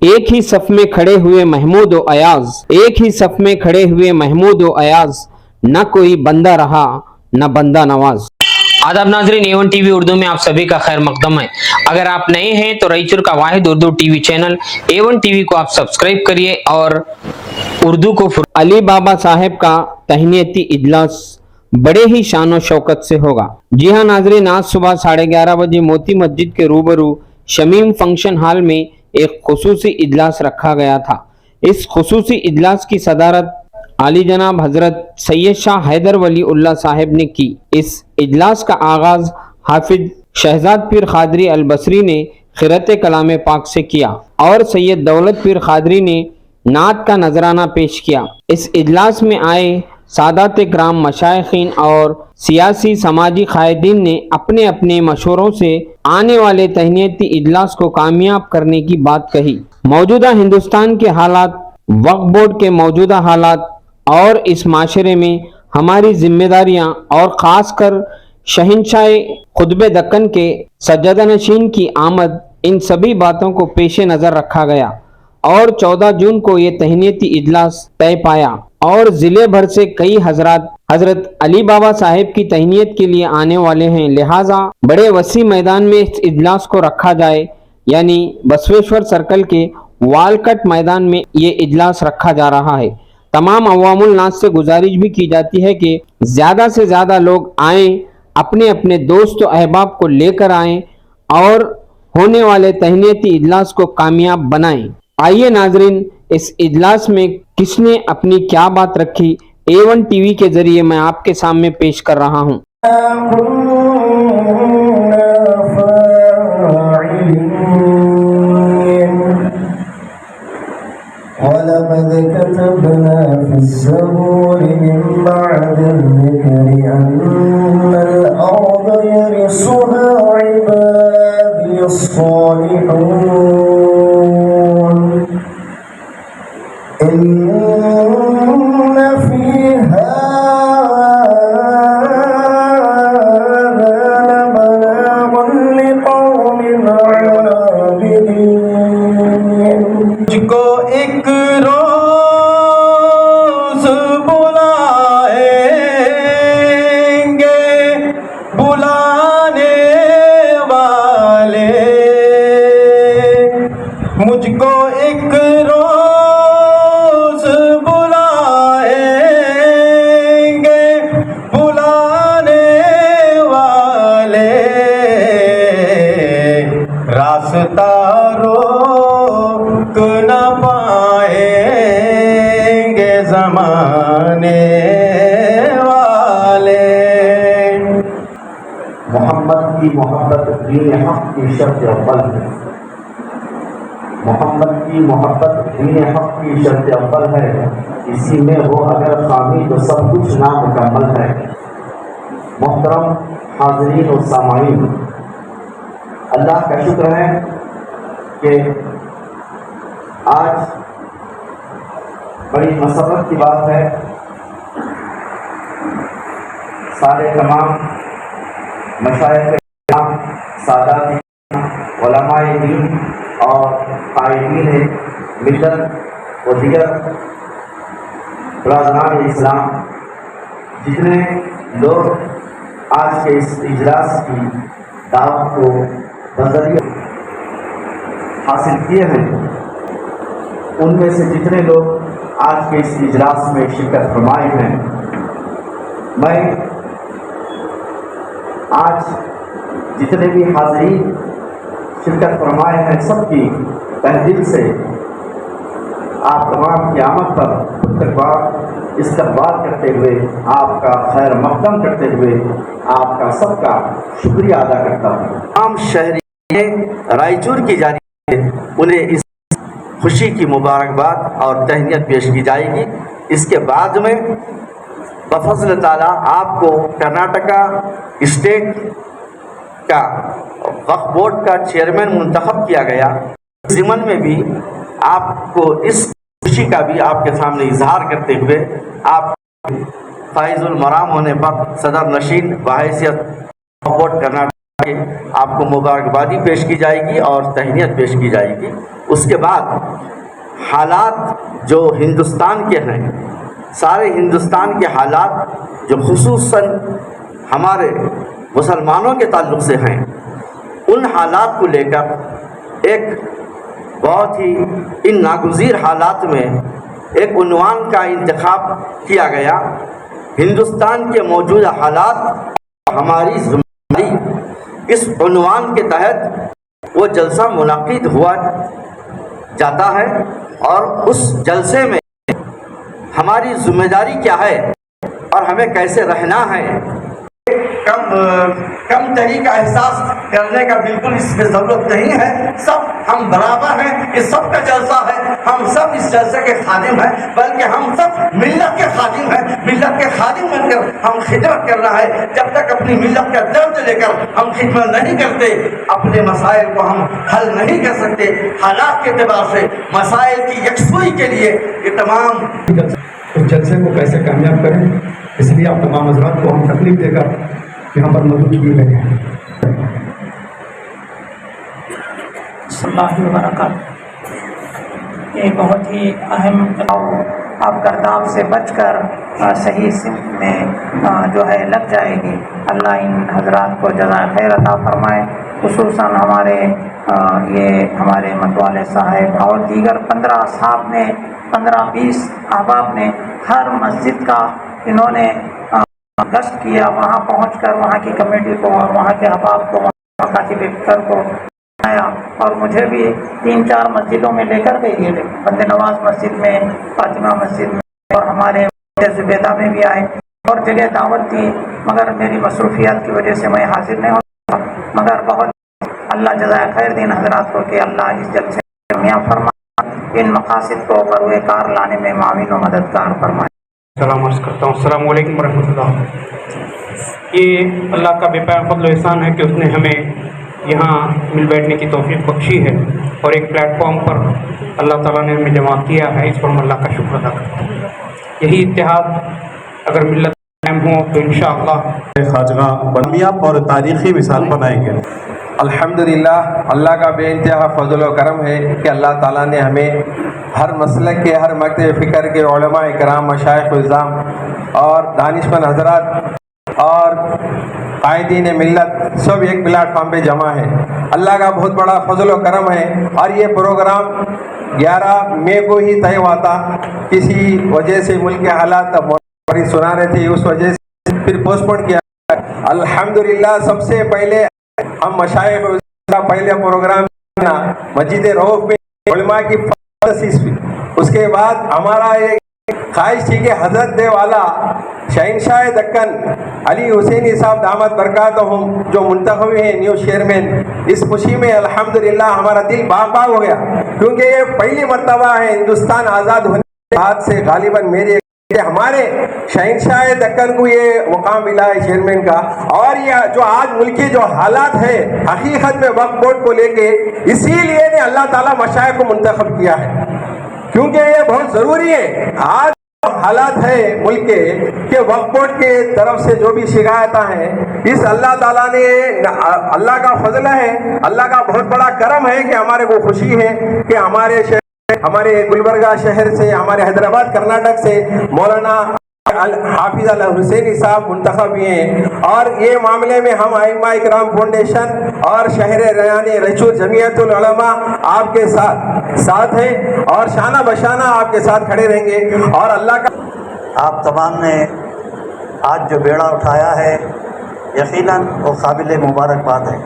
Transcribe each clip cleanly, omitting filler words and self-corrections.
एक ही सफ में खड़े हुए महमूद व अयाज, एक ही सफ में खड़े हुए महमूद व अयाज, न कोई बंदा रहा न बंदा नवाज। आदाब नाजरीन, A1 टीवी उर्दू में आप सभी का खैर मकदम है। अगर आप नए हैं तो रायचूर का वाहिद Urdu TV channel A1 TV को आप सब्सक्राइब करिए और उर्दू को अली बाबा साहब का तहनीती इजलास बड़े ही शान और शौकत से होगा। जी हाँ नाजरीन, आज सुबह 11:30 बजे मोती मस्जिद के रूबरू शमीम फंक्शन हॉल में एक खुसूसी इजलास रखा गया था। इस खुसूसी इजलास की सदारत आली जनाब हजरत सैयद शाह हैदर वली उल्लाह साहब ने की। इस इजलास का आगाज हाफिज शहजाद पीर खादरी अल बसरी ने खिरत कलाम पाक से किया और सैयद दौलत पीर खादरी ने नात का नजराना पेश किया। इस इजलास में आए सादात कराम, मशाइखीन और सियासी समाजी कायदीन ने अपने अपने मशवरों से आने वाले तहनीती इजलास को कामयाब करने की बात कही। मौजूदा हिंदुस्तान के हालात, वक्फ बोर्ड के मौजूदा हालात और इस माशरे में हमारी जिम्मेदारियां और ख़ासकर शहंशाह खुतबे दक्कन के सज्जदा नशीन की आमद, इन सभी बातों को पेश नज़र रखा गया और 14 जून को ये तहनीती इजलास तय पाया और ज़िले भर से कई हजरात हजरत अली बाबा साहेब की तहनीत के लिए आने वाले हैं। लिहाजा बड़े वसी मैदान में इस इजलास को रखा जाए, यानी बसवेश्वर सर्कल के वालकट मैदान में ये इजलास रखा जा रहा है। तमाम अवामुल नास से गुजारिश भी की जाती है कि ज़्यादा से ज़्यादा लोग आएँ, अपने अपने दोस्त व अहबाब को लेकर आएँ और होने वाले तहनीती इजलास को कामयाब बनाएं। आइए नाजरीन, इस इजलास में किसने अपनी क्या बात रखी, A1 टीवी के जरिए मैं आपके सामने पेश कर रहा हूँ। وَلَقَدْ كَتَبْنَا فِي الزَّبُورِ مِن بَعْدِ الذِّكْرِ أَنَّ الْأَرْضَ يَرِثُهَا عِبَادِيَ الصَّالِحُونَ إِنَّ فِي هَذَا لَبَلَاغًا لِقَوْمٍ عَابِدِينَ مجھکو ایک روز بلائیں گے بلانے والے، مجھ کو ایک روز بلائیں گے بلانے والے، راستہ روک نہ پائیں گے زمانے والے۔ محمد کی محبت دین حق کی شرط اول ہے۔ محمد کی محبت دین حق کی شرط اول ہے، اسی میں وہ اگر خامی تو سب کچھ نامکمل ہے۔ محترم حاضرین و سامعین، اللہ کا شکر ہے کہ آج بڑی مسرت کی بات ہے، سارے تمام مشائخ کرام، سادات علماء دین اور قائدین ملت و دیگر برادران اسلام، جتنے لوگ آج کے اس اجلاس کی دعوت کو بذریعہ حاصل کیے ہیں، ان میں سے جتنے لوگ آج کے اس اجلاس میں شرکت فرمائے ہیں، میں آج جتنے بھی حاضرین شرکت فرمائے ہیں سب کی تہ دل سے آپ تمام کی آمد پر استقبال کرتے ہوئے، آپ کا خیر مقدم کرتے ہوئے آپ کا سب کا شکریہ ادا کرتا ہوں۔ تمام شہری رائچور کی جانب سے انہیں اس خوشی کی مبارکباد اور تہنیت پیش کی جائے گی۔ اس کے بعد میں بفضل تعالیٰ آپ کو کرناٹکا اسٹیٹ کا وقف بورڈ کا چیئرمین منتخب کیا گیا، ضمن میں بھی آپ کو اس خوشی کا بھی آپ کے سامنے اظہار کرتے ہوئے آپ فائز المرام ہونے پر صدر نشین بحیثیت وقف بورڈ کرناٹک کہ آپ کو مبارکبادی پیش کی جائے گی اور تہنیت پیش کی جائے گی۔ اس کے بعد حالات جو ہندوستان کے ہیں، سارے ہندوستان کے حالات جو خصوصاً ہمارے مسلمانوں کے تعلق سے ہیں، ان حالات کو لے کر ایک بہت ہی ان ناگزیر حالات میں ایک عنوان کا انتخاب کیا گیا۔ ہندوستان کے موجودہ حالات ہماری ذمہ داری، اس عنوان کے تحت وہ جلسہ منعقد ہوا جاتا ہے، اور اس جلسے میں ہماری ذمہ داری کیا ہے اور ہمیں کیسے رہنا ہے، کم تری کا احساس کرنے کا بالکل اس میں ضرورت نہیں ہے۔ سب ہم برابر ہیں، یہ سب کا جلسہ ہے، ہم سب اس جلسے کے خادم ہیں، بلکہ ہم سب ملت کے خادم ہیں۔ ملت کے خادم بن کر ہم خدمت کر رہا ہے۔ جب تک اپنی ملت کا درد لے کر ہم خدمت نہیں کرتے، اپنے مسائل کو ہم حل نہیں کر سکتے۔ حالات کے اعتبار سے مسائل کی یکسوئی کے لیے یہ تمام اس جلسے کو کیسے کامیاب کریں، اس لیے آپ تمام حضرات کو ہم تکلیف دے کر یہاں پر مدعو کیے گئے ہیں۔ صلی اللہ وبرکاتہ۔ یہ بہت ہی اہم آپ گرداب سے بچ کر صحیح سمت میں جو ہے لگ جائے گی۔ اللہ ان حضرات کو جزائے خیر عطا فرمائے، خصوصاً ہمارے متوالے صاحب اور دیگر 15 اصحاب نے، 15-20 احباب نے ہر مسجد کا انہوں نے گشت کیا، وہاں پہنچ کر وہاں کی کمیٹی کو اور وہاں کے احباب کو، وہاں کاتب فکر کو آیا، اور مجھے بھی 3-4 مسجدوں میں لے کر گئی ہے، بند نواز مسجد میں، فاطمہ مسجد میں، اور ہمارے زبیدہ میں بھی آئے، اور جگہ دعوت تھی، مگر میری مصروفیات کی وجہ سے میں حاضر نہیں ہوتا، مگر بہت اللہ جزائے خیر دین حضرات کو کہ اللہ اس جلسے میں کامیاب فرمائے، ان مقاصد کو بروئے کار لانے میں معاون و مددگار فرمائے۔ سلام عرض کرتا ہوں۔ السلام علیکم ورحمۃ اللہ۔ یہ اللہ کا بے پناہ فضل و احسان ہے کہ اس نے ہمیں یہاں مل بیٹھنے کی توفیق بخشی ہے، اور ایک پلیٹ فارم پر اللہ تعالیٰ نے ہمیں جمع کیا ہے، اس پر ہم اللہ کا شکر ادا کرتے ہیں۔ یہی اتحاد اگر ملت قائم ہو تو انشاءاللہ خواجہ کامیاب اور تاریخی مثال بنائیں گے۔ الحمدللہ، اللہ کا بے انتہا فضل و کرم ہے کہ اللہ تعالیٰ نے ہمیں ہر مسلک کے، ہر مکتب فکر کے علماء کرام، مشائخ الزام اور دانشمند حضرات اور قائدین ملت سب ایک پلیٹ فارم پہ جمع ہے۔ اللہ کا بہت بڑا فضل و کرم ہے، اور یہ پروگرام 11 مئی کو ہی طے ہوا تھا، کسی وجہ سے ملک کے حالات بڑی سنا رہے تھے، اس وجہ سے پھر پوسٹ پون کیا۔ الحمدللہ سب سے پہلے ہم مشائخ کا پہلے پروگرام مسجد رؤف میں علماء کی تاسیس ہوئی، اس کے بعد ہمارا ایک خواہش تھی کہ حضرت دے والا شہنشاہ دکن علی حسینی صاحب دامت برکاتہم جو منتخب ہیں نیو چیئرمین، اس خوشی میں الحمدللہ ہمارا دل باغ باغ ہو گیا، کیونکہ یہ پہلی مرتبہ ہے ہندوستان آزاد ہونے کے بعد سے غالباً میرے کہ ہمارے شہنشاہ دکن کو یہ مقام ملا ہے چیئرمین کا۔ اور یہ جو آج ملکی جو حالات ہے حقیقت میں وقف بورڈ کو لے کے، اسی لیے نے اللہ تعالیٰ مشائخ کو منتخب کیا ہے، کیونکہ یہ بہت ضروری ہے۔ آج حالات ہے ملک کے کہ وقف بورڈ کے طرف سے جو بھی شکایتیں ہیں، اس اللہ تعالیٰ نے، اللہ کا فضل ہے، اللہ کا بہت بڑا کرم ہے کہ ہمارے کو خوشی ہے کہ ہمارے گلبرگہ شہر سے، ہمارے حیدرآباد کرناٹک سے مولانا حافظ الحسینی صاحب منتخب ہوئے ہیں، اور یہ معاملے میں ہم ائمہ اکرام فاؤنڈیشن اور شہر ریانی رائچور جمعیت العلماء آپ کے ساتھ ہیں، اور شانہ بشانہ آپ کے ساتھ کھڑے رہیں گے۔ اور اللہ کا آپ تمام نے آج جو بیڑا اٹھایا ہے یقیناً وہ قابل مبارکباد ہے۔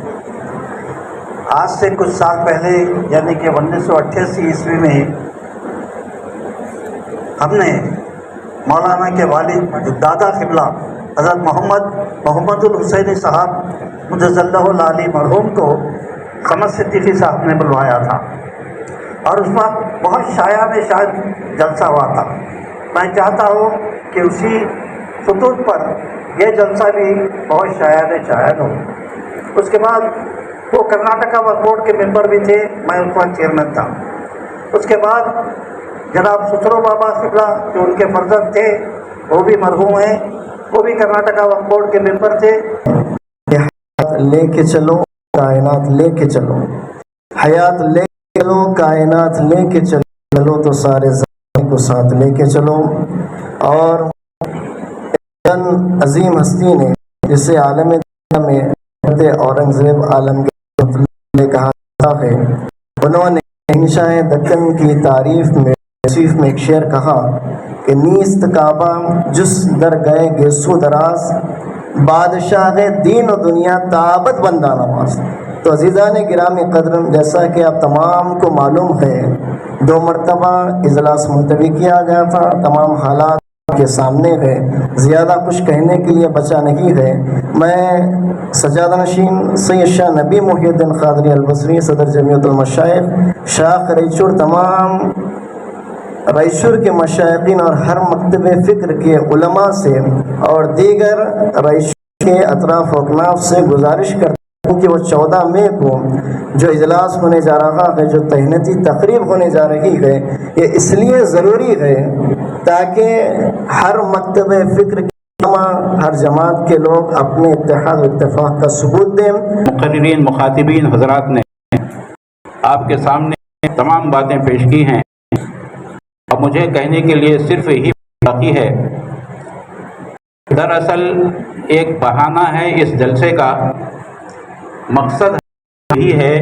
آج سے کچھ سال پہلے یعنی کہ 1988 عیسوی میں ہم نے مولانا کے والد دادا قبلہ حضرت محمد الحسینی صاحب مجزلہ العالی مرحوم کو قمر صدیقی صاحب نے بلوایا تھا، اور اس وقت بہت شائع میں شاید جلسہ ہوا تھا۔ میں چاہتا ہوں کہ اسی خطوط پر یہ جلسہ بھی بہت شائع میں شاید ہو۔ اس کے بعد وہ کرناٹکا وقف بورڈ کے ممبر بھی تھے، میں اس وقت چیئرمین تھا۔ اس کے بعد جناب سسرو بابا قبلہ جو ان کے فرزند تھے وہ بھی مرحوم ہیں، وہ بھی کرناٹکا وقف بورڈ کے ممبر تھے۔ لے کے چلو کائنات لے کے چلو، حیات لے کے چلو کائنات لے کے چلو، تو سارے زمانے کو ساتھ لے کے چلو۔ اور عظیم ہستی نے جسے عالم دنیا میں اورنگزیب عالمگیر نے کہا ہے، انہوں نے شہنشاہ دکن کی تعریف میں ایک شعر کہا کہ نیست کعبہ جس در گئے گیسو دراز، بادشاہ دین و دنیا تابت بندہ نواز۔ تو عزیزان گرامی قدر، جیسا کہ آپ تمام کو معلوم ہے 2 مرتبہ اجلاس ملتوی کیا گیا تھا، تمام حالات کے سامنے ہے، زیادہ کچھ کہنے کے لیے بچا نہیں ہے۔ میں سجادہ نشین سید شاہ نبی محی الدین قادری البصری صدر جمعیت المشائخ شاخ ریچور، تمام ریچور کے مشائقین اور ہر مکتب فکر کے علماء سے اور دیگر ریچور کے اطراف و اکناف سے گزارش کرتے ہیں کہ وہ 14 مئی کو جو اجلاس ہونے جا رہا ہے، جو تہنیتی تقریب ہونے جا رہی ہے، یہ اس لیے ضروری ہے تاکہ ہر مکتب فکر کے علماء، ہر جماعت کے لوگ اپنے اتحاد و اتفاق کا ثبوت دیں۔ مقررین مخاطبین حضرات نے آپ کے سامنے تمام باتیں پیش کی ہیں، اور مجھے کہنے کے لیے صرف یہی باقی ہے۔ دراصل ایک بہانہ ہے اس جلسے کا، مقصد یہی ہے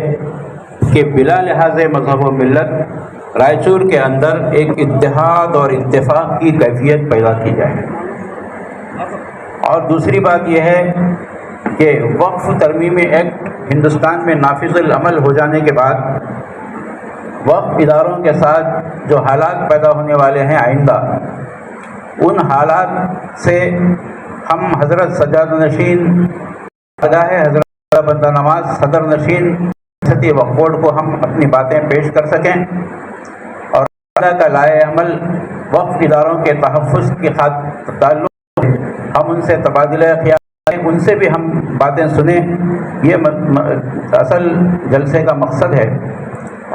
کہ بلا لحاظ مذہب و ملت رائچور کے اندر ایک اتحاد اور اتفاق کی کیفیت پیدا کی جائے۔ اور دوسری بات یہ ہے کہ وقف ترمیمی ایکٹ ہندوستان میں نافذ العمل ہو جانے کے بعد وقف اداروں کے ساتھ جو حالات پیدا ہونے والے ہیں آئندہ، ان حالات سے ہم حضرت سجادہ نشین خواجہ حضرت بندہ نواز صدر نشین ریاستی وقف بورڈ کو ہم اپنی باتیں پیش کر سکیں، اور کا لائے عمل وقف اداروں کے تحفظ کے تعلق ہم ان سے تبادلہ خیال، ان سے بھی ہم باتیں سنیں۔ یہ اصل جلسے کا مقصد ہے۔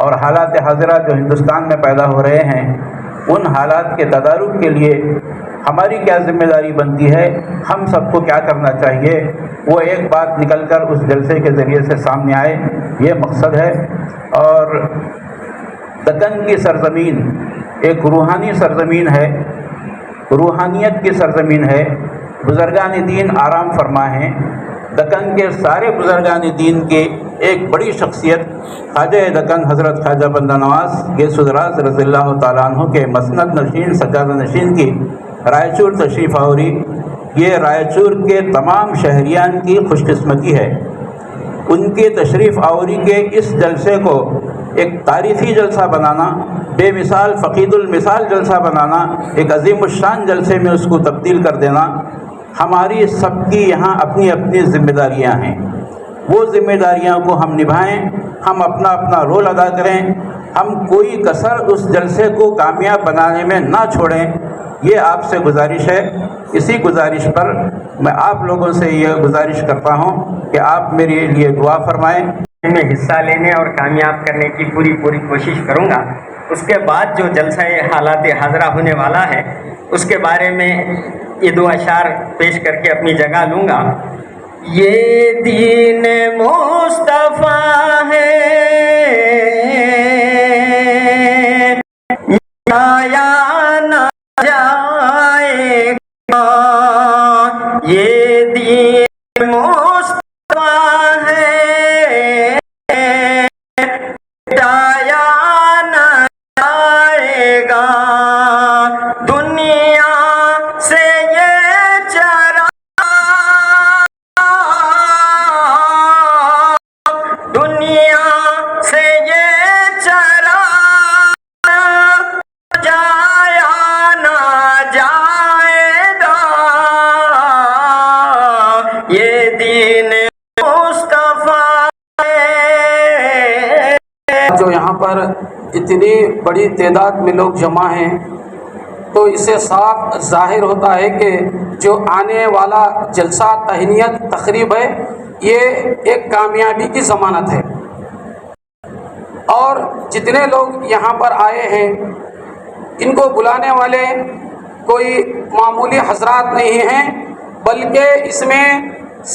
اور حالات حاضرہ جو ہندوستان میں پیدا ہو رہے ہیں، ان حالات کے تدارک کے لیے ہماری کیا ذمہ داری بنتی ہے، ہم سب کو کیا کرنا چاہیے، وہ ایک بات نکل کر اس جلسے کے ذریعے سے سامنے آئے، یہ مقصد ہے۔ اور دکن کی سرزمین ایک روحانی سرزمین ہے، روحانیت کی سرزمین ہے، بزرگان دین آرام فرما ہیں۔ دکن کے سارے بزرگان دین کے ایک بڑی شخصیت خواجہ دکن حضرت خواجہ بندہ نواز گیسو دراز رضی اللہ تعالیٰ عنہ کے مسند نشین سجادہ نشین کی رائچور تشریف آوری، یہ رائچور کے تمام شہریان کی خوش قسمتی ہے۔ ان کے تشریف آوری کے اس جلسے کو ایک تاریخی جلسہ بنانا، بے مثال فقید المثال جلسہ بنانا، ایک عظیم الشان جلسے میں اس کو تبدیل کر دینا، ہماری سب کی یہاں اپنی اپنی ذمہ داریاں ہیں۔ وہ ذمہ داریاں کو ہم نبھائیں، ہم اپنا اپنا رول ادا کریں، ہم کوئی کسر اس جلسے کو کامیاب بنانے میں نہ چھوڑیں، یہ آپ سے گزارش ہے۔ اسی گزارش پر میں آپ لوگوں سے یہ گزارش کرتا ہوں کہ آپ میرے لیے دعا فرمائیں۔ میں حصہ لینے اور کامیاب کرنے کی پوری کوشش کروں گا۔ اس کے بعد جو جلسہ حالات حاضرہ ہونے والا ہے، اس کے بارے میں یہ 2 اشعار پیش کر کے اپنی جگہ لوں گا۔ یہ دین مصطفیٰ ہے آیا نہ جائے گا، یہ دین مصطفیٰ ہے آیا نہ جائے گا، دنیا سے یہ چرا دنیا سے یہ چرا جایا نہ جائے گا، یہ دین مصطفیٰ ہے۔ جو یہاں پر اتنی بڑی تعداد میں لوگ جمع ہیں، تو اس سے صاف ظاہر ہوتا ہے کہ جو آنے والا جلسہ تہنیت تقریب ہے، یہ ایک کامیابی کی ضمانت ہے۔ اور جتنے لوگ یہاں پر آئے ہیں، ان کو بلانے والے کوئی معمولی حضرات نہیں ہیں، بلکہ اس میں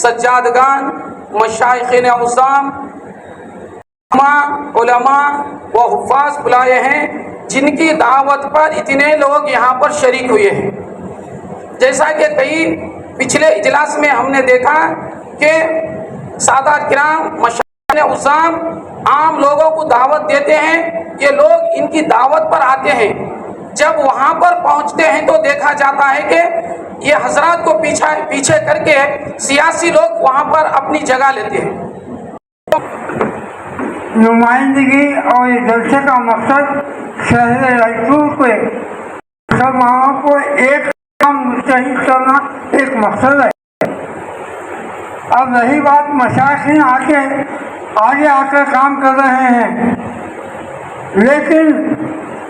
سجادگان मशाइखीन औज़ाम, उलमा व हुफ़ाज़ बुलाए हैं, जिनकी दावत पर इतने लोग यहाँ पर शरीक हुए हैं। जैसा कि कई पिछले इजलास में हमने देखा कि सादात किराम, मशाइखीन औज़ाम आम लोगों को दावत देते हैं, ये लोग इनकी दावत पर आते हैं। जब वहाँ पर पहुँचते हैं तो देखा जाता है कि ये हजरात को पीछे करके सियासी लोग वहाँ पर अपनी जगह लेते हैं। नुमाइंदगी और ये जलसे का मकसद शहर रायपुर पे सब माओ को एक काम मुस्तहिद करना एक मकसद है। अब रही बात मशाइखीन आगे आकर काम कर रहे हैं, लेकिन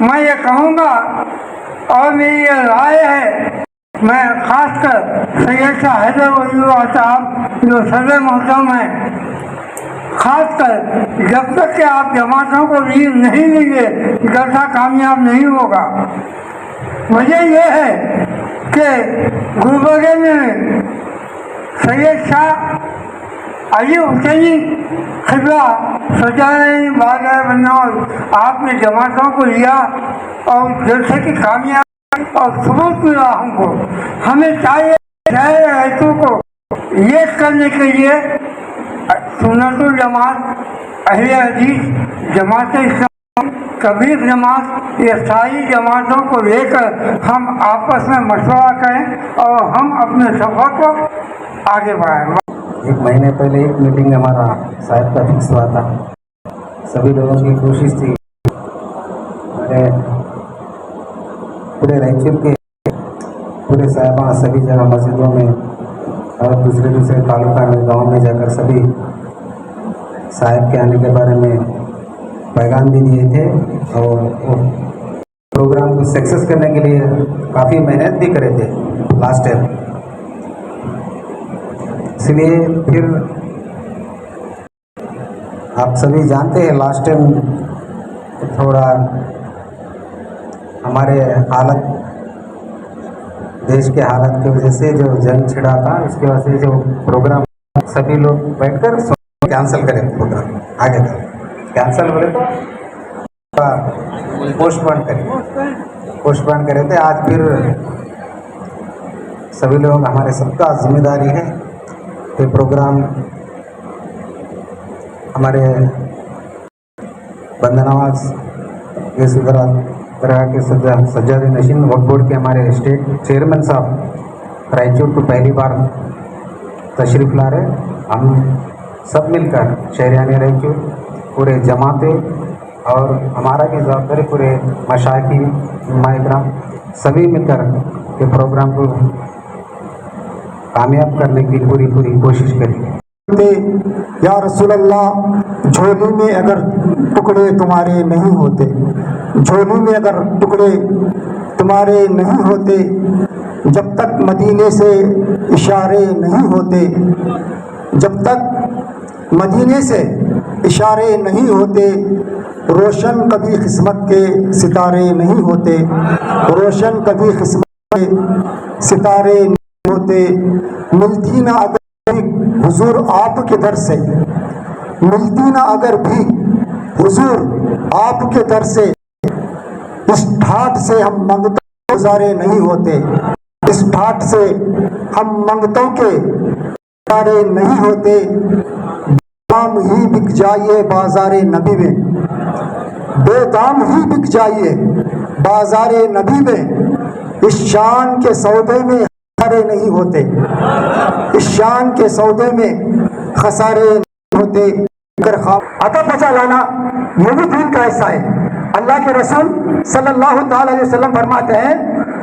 मैं ये कहूँगा और मेरी ये राय है, मैं खासकर सैयद शाह हैदर वलीउल्लाह साहब जो सदर मोहतरम हैं, खासकर जब तक कि आप जमातों को लीड नहीं लेंगे जलसा कामयाब नहीं होगा। वजह यह है कि गुलबर्गे में सैयद शाह अली हुसैनी खिबला सजाए बाजार बनना, आपने जमातों को लिया और जलसे की कामयाबी और सबूत मिला हमको। हमें चाहिए ऐसों को ये करने के लिए सुन्नतुल जमात, अहले हदीस, जमात इस्लाम, कबीर जमात, ये सारी जमातों को लेकर हम आपस में मशवरा करें और हम अपने सफ़र को आगे बढ़ाएं। एक महीने पहले एक मीटिंग हमारा साहिब का फिक्स हुआ था। सभी लोगों की कोशिश थी पूरे रायचूर के पूरे साहिबा सभी जगह मस्जिदों में और दूसरे तालुका में गांव में जाकर सभी साहिब के आने के बारे में पैगाम भी दिए थे और वो प्रोग्राम को सक्सेस करने के लिए काफ़ी मेहनत भी करे थे लास्ट ईयर। इसलिए फिर आप सभी जानते हैं लास्ट टाइम थोड़ा हमारे हालत, देश के हालत की वजह से जो जंग छिड़ा था, उसकी वजह से जो प्रोग्राम सभी लोग बैठकर कैंसिल करें, प्रोग्राम आगे तक कैंसिल बोले तो पोस्टपोन करे थे। आज फिर सभी लोग, हमारे सबका जिम्मेदारी है कि प्रोग्राम हमारे बंदनवाज के दरगाह के सज्जाद नशीन वक्फ बोर्ड के हमारे स्टेट चेयरमैन साहब रायचूर को पहली बार तशरीफ़ ला रहे। हम सब मिलकर शहरियान रायचूर, पूरे जमातें और हमारा भी जवाबदारी पूरे मशाइखीन इमाम सभी मिलकर के प्रोग्राम को कामयाब करने की पूरी कोशिश करेंगे। या रसूल अल्लाह, झोली में अगर टुकड़े तुम्हारे नहीं होते, झोली में अगर टुकड़े तुम्हारे नहीं होते, जब तक मदीने से इशारे नहीं होते, जब तक मदीने से इशारे नहीं होते, रोशन कभी किस्मत के सितारे नहीं होते, रोशन कभी किस्मत के सितारे नहीं होते। मिलती ना अगर हुजूर आपके दर से, मिलती ना अगर भी हुजूर आपके दर से, इस ठाठ से हम मंगतों गुजारे नहीं होते, इस ठाठ से हम मंगतों के गुजारे नहीं होते। बेदाम ही बिक जाइए बाज़ारे नबी में, बेदाम ही बिक जाइए बाज़ारे नबी में, इस शान के सौदे में खसारे नहीं होते, इस शान के सौदे में खसारे नहीं होते। अता बचा लाना ये भी दीन का हिस्सा है। अल्लाह के रसूल सल्लल्लाहु अलैहि वसल्लम फरमाते हैं,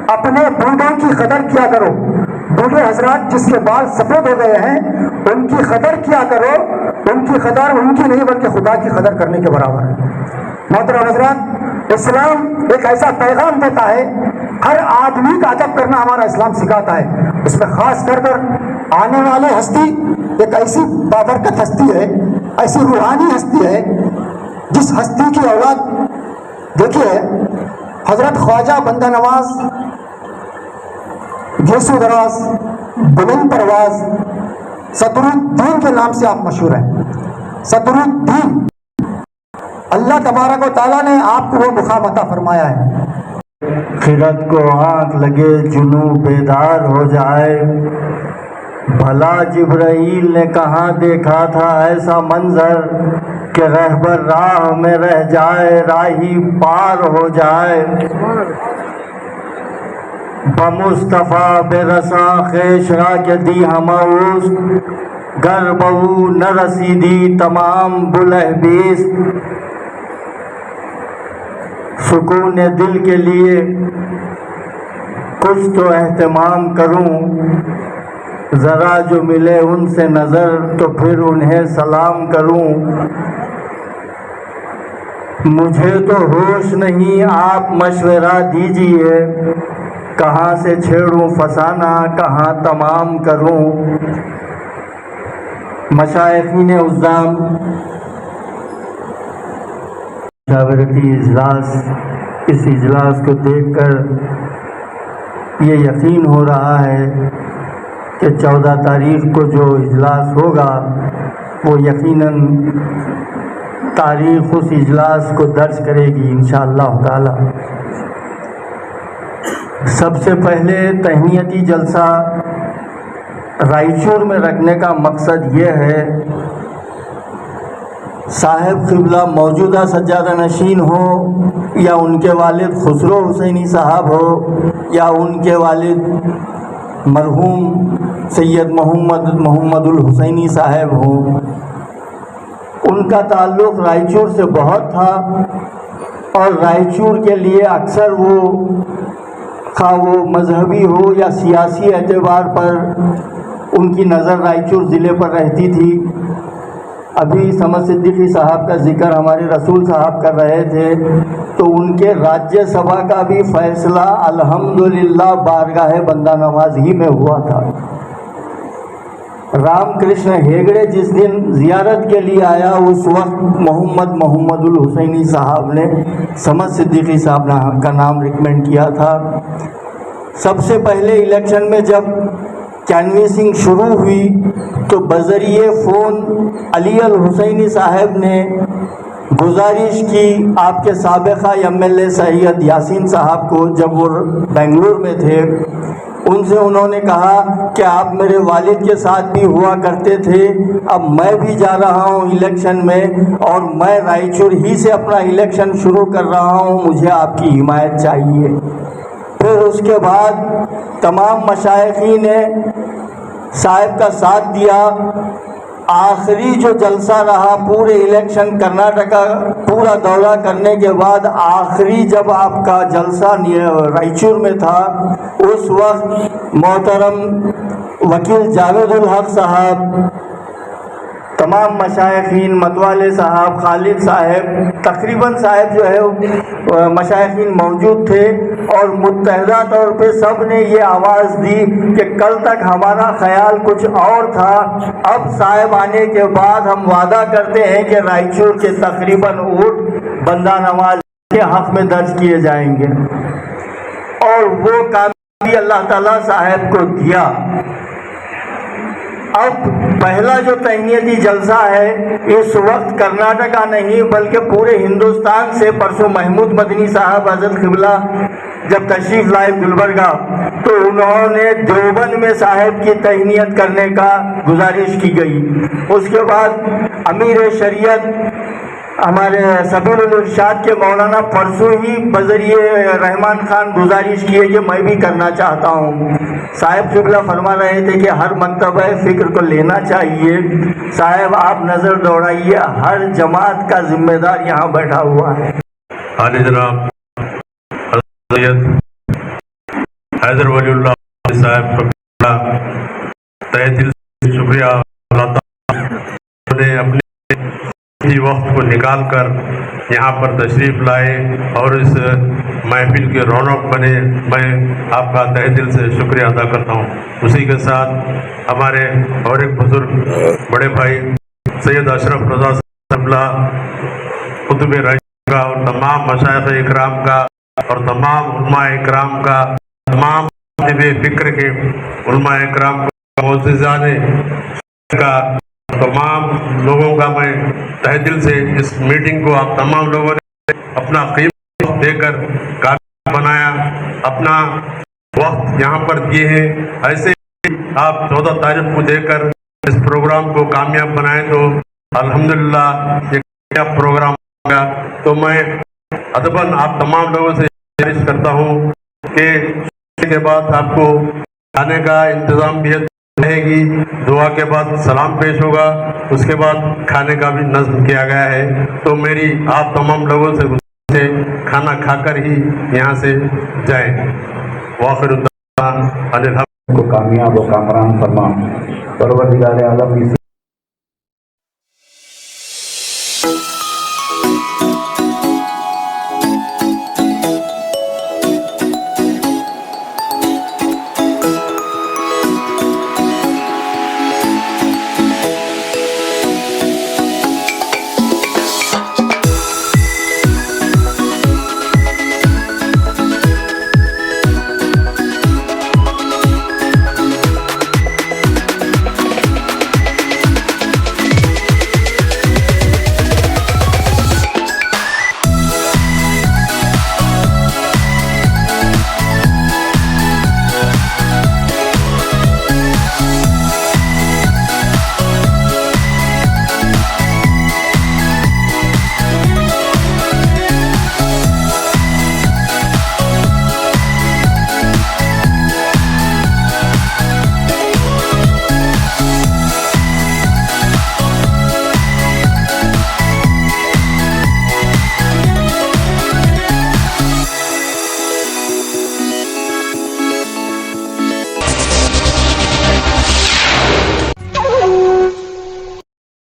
अपने बूढ़ों की कदर किया करो। बूढ़े हजरात जिसके बाल सफ़ेद हो गए हैं, उनकी कदर किया करो। उनकी कदर उनकी नहीं बल्कि खुदा की कदर करने के बराबर है। मोहतरम हजरात, इस्लाम एक ऐसा पैगाम देता है, हर आदमी का अदब करना हमारा इस्लाम सिखाता है। उसमें खास कर आने वाले हस्ती एक ऐसी बाबरकत हस्ती है, ऐसी रूहानी हस्ती है, जिस हस्ती की औलाद देखिए हजरत ख्वाजा बंदा नवाज, गेसो दराज, बुलंद परवाज, सदरुद्दीन के नाम से आप मशहूर हैं। सदरुद्दीन, अल्लाह तबारक व तआला ने आपको वो मुकाम अता फरमाया है। खिरत को आँख लगे जुनू बेदार हो जाए, भला जिब्राइल ने कहाँ देखा था ऐसा मंजर कि रहबर राह में रह जाए राही पार हो जाए। बमुस्तफ़ा बेरसा खेशरा के दी हमऊस, गर बहू न रसीदी तमाम बुलहबीस। सुकून दिल के लिए कुछ तो एहतमाम करूं, ज़रा जो मिले उनसे नज़र तो फिर उन्हें सलाम करूं। मुझे तो होश नहीं आप मशवरा दीजिए, कहाँ से छेड़ूं फसाना कहाँ तमाम करूं। मशाइखीन उज़्ज़ाम मुशावरती इजलास, इस इजलास को देखकर ये यकीन हो रहा है कि 14 तारीख को जो इजलास होगा वो यकीनन तारीख उस इजलास को दर्ज करेगी इंशाअल्लाह ताला। सबसे पहले तहनीयती जलसा रायचूर में रखने का मकसद ये है, साहिब क़िबला मौजूदा सज्जादा नशीन हो या उनके वालिद खुसरो हुसैनी साहब हो या उनके वालिद मरहूम सैयद मोहम्मदुल हुसैनी साहब हो, उनका ताल्लुक़ रायचूर से बहुत था और रायचूर के लिए अक्सर वो मजहबी हो या सियासी एतबार पर उनकी नज़र रायचूर ज़िले पर रहती थी। अभी समद सिद्दीकी साहब का जिक्र हमारे रसूल साहब कर रहे थे, तो उनके राज्यसभा का भी फैसला अल्हम्दुलिल्लाह बारगाह बंदा नवाज़ी में हुआ था। रामकृष्ण हेगड़े जिस दिन ज़ियारत के लिए आया, उस वक्त मोहम्मदुल हुसैनी साहब ने समद सिद्दीकी साहब का नाम रिकमेंड किया था। सबसे पहले इलेक्शन में जब कैनवेसिंग शुरू हुई तो बज़रिए फ़ोन अली अल हुसैनी साहब ने गुजारिश की आपके साबिक़ा MLA सैयद यासीन साहब को, जब वो बेंगलुरु में थे, उनसे उन्होंने कहा कि आप मेरे वालिद के साथ भी हुआ करते थे, अब मैं भी जा रहा हूँ इलेक्शन में और मैं रायचूर ही से अपना इलेक्शन शुरू कर रहा हूँ, मुझे आपकी हिमायत चाहिए। फिर उसके बाद तमाम मशाइखीन ने साहब का साथ दिया। आखिरी जो जलसा रहा पूरे इलेक्शन कर्नाटका पूरा दौरा करने के बाद, आखिरी जब आपका जलसा रायचूर में था, उस वक्त मोहतरम वकील जावेदुल हक साहब, तमाम मशाइखीन, मतवाले साहब, खालिद साहब, तकरीबन साहब जो है मशाइखीन मौजूद थे और मुत्तहदा तौर पे सब ने ये आवाज़ दी कि कल तक हमारा ख्याल कुछ और था, अब साहब आने के बाद हम वादा करते हैं कि रायचूर के तकरीबन वोट बंदा नवाज के हक़ में दर्ज किए जाएंगे। और वो काम भी अल्लाह ताला साहब को दिया। अब पहला जो तहनीयती जलसा है इस वक्त कर्नाटका नहीं बल्कि पूरे हिंदुस्तान से, परसों महमूद मदनी साहब हज़रत क़िबला जब तशरीफ़ लाए गुलबर्गा, तो उन्होंने देवबंद में साहब की तहनीयत करने का गुजारिश की गई। उसके बाद अमीर शरीयत हमारे सबीरुल इरशाद के मौलाना परसों ही बज़रिए रहमान खान गुजारिश किए कि मैं भी करना चाहता हूँ। साहब क़िबला फरमा रहे थे कि हर मकतबा फ़िक्र को लेना चाहिए। साहब आप नज़र दौड़ाइए, हर जमात का जिम्मेदार यहाँ बैठा हुआ है। हाली जनाब हैदर वलीउल्लाह साहब का तहे दिल से शुक्रिया। उन्होंने अपने वक्त को निकाल कर यहाँ पर तशरीफ़ लाए और इस महफिल के रौनक बने, मैं आपका तहे दिल से शुक्रिया अदा करता हूँ। उसी के साथ हमारे और एक बुजुर्ग बड़े भाई सैयद अशरफ रज़ा साहब कुतुब रायचूर का और तमाम मशाइख़ इकराम का और तमाम उलमा इकराम का, तमाम फ़िक्र के उलमा इकराम को, मुअज़्ज़िज़ाने का तमाम लोगों का मैं तहे दिल से इस मीटिंग को आप तमाम लोगों ने अपना कीमती वक्त देकर कामयाब बनाया, अपना वक्त यहाँ पर दिए हैं। ऐसे ही आप 14 तारीख को देकर इस प्रोग्राम को कामयाब बनाए तो अल्हम्दुलिल्लाह ये कामयाब प्रोग्राम होगा। तो मैं अदबन आप तमाम लोगों से गुजारिश करता हूँ कि के बाद आपको खाने का इंतज़ाम भी रहेगी, दुआ के बाद सलाम पेश होगा, उसके बाद खाने का भी नज़्म किया गया है। तो मेरी आप तमाम लोगों से गुजारिश है खाना खाकर ही यहाँ से जाएं। वाखिर को कामयाब व कामरान फरमा। परवरदिगार आलम की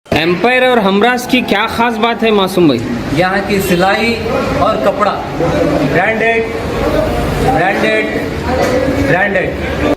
एम्पायर और हमराज की क्या खास बात है मासूम भाई? यहाँ की सिलाई और कपड़ा ब्रांडेड ब्रांडेड ब्रांडेड